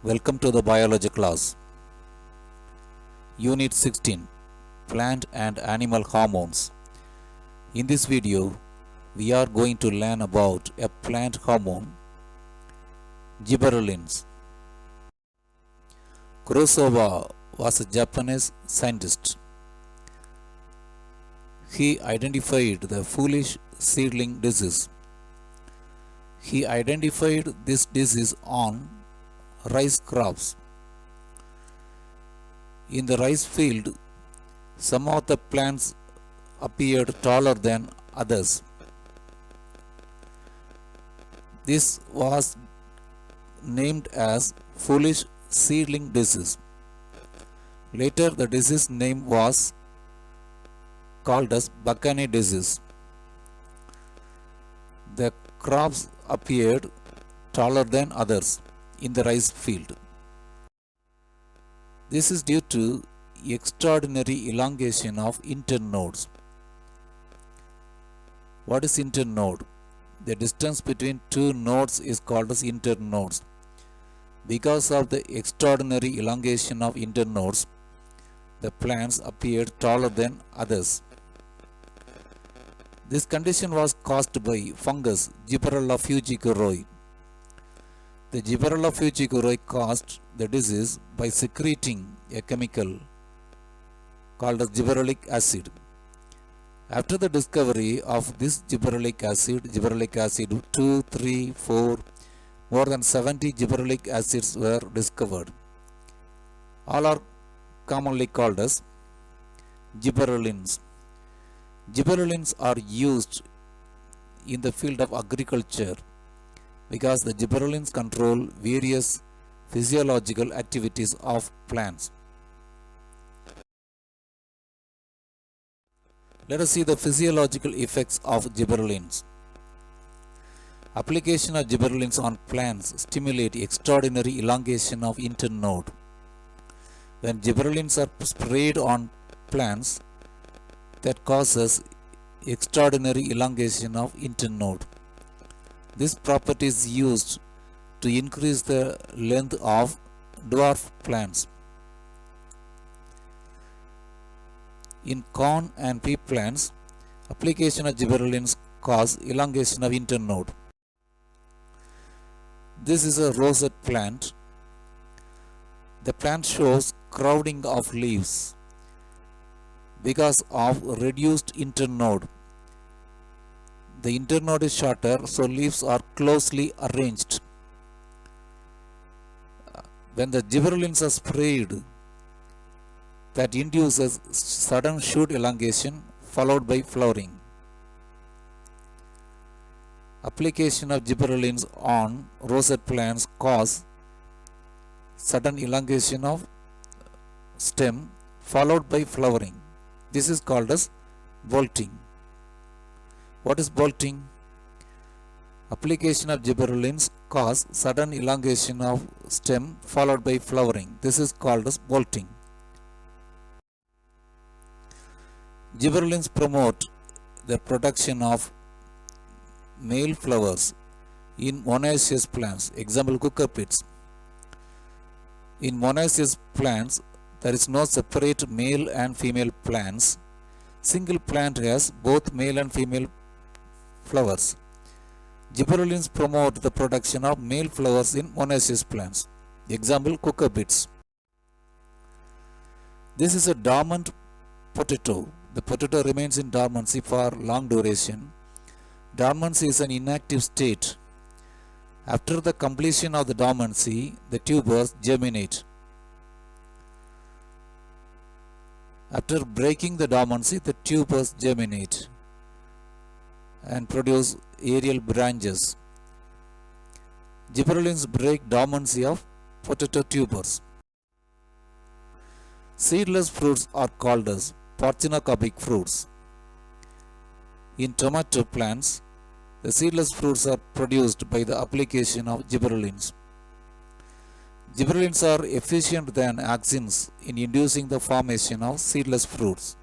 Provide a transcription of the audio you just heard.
Welcome to the biology class. Unit 16 Plant and Animal Hormones. In this video, we are going to learn about a plant hormone, gibberellins. Kurosawa was a Japanese scientist. He identified the foolish seedling disease. He identified this disease on rice crops. In the rice field, some of the plants appeared taller than others. This was named as foolish seedling disease. Later, the disease name was called as Buchaney disease. The crops appeared taller than others in the rice field. This is due to extraordinary elongation of internodes. What is internode? The distance between two nodes is called as internodes. Because of the extraordinary elongation of internodes, the plants appeared taller than others. This condition was caused by fungus Gibberella fujikiroi. The Gibberella fujikiroi caused the disease by secreting a chemical called as gibberellic acid. After the discovery of this gibberellic acid 2, 3, 4, more than 70 gibberellic acids were discovered. All are commonly called as gibberellins. Gibberellins are used in the field of agriculture because the gibberellins control various physiological activities of plants. Let us see the physiological effects of gibberellins. Application of gibberellins on plants stimulate extraordinary elongation of internode. When gibberellins are sprayed on plants, that causes extraordinary elongation of internode. This property is used to increase the length of dwarf plants. In corn and pea plants, application of gibberellins cause elongation of internode. This is a rosette plant. The plant shows crowding of leaves because of reduced internode. The internode is shorter, so leaves are closely arranged. When the gibberellins are sprayed, that induces sudden shoot elongation followed by flowering. Application of gibberellins on rosette plants cause sudden elongation of stem followed by flowering. This is called as bolting. What is bolting? Application of gibberellins cause sudden elongation of stem followed by flowering. This is called as bolting. Gibberellins promote the production of male flowers in monoecious plants. Example, cucurbits. In monoecious plants, there is no separate male and female plants. Single plant has both male and female flowers. Gibberellins promote the production of male flowers in monoecious plants. Example, cucurbits. This is a dormant potato. The potato remains in dormancy for long duration. Dormancy is an inactive state. After the completion of the dormancy, the tubers germinate. After breaking the dormancy, the tubers germinate and produce aerial branches. Gibberellins break dormancy of potato tubers. Seedless fruits are called as parthenocarpic fruits. In tomato plants, the seedless fruits are produced by the application of gibberellins. Gibberellins are efficient than axins in inducing the formation of seedless fruits.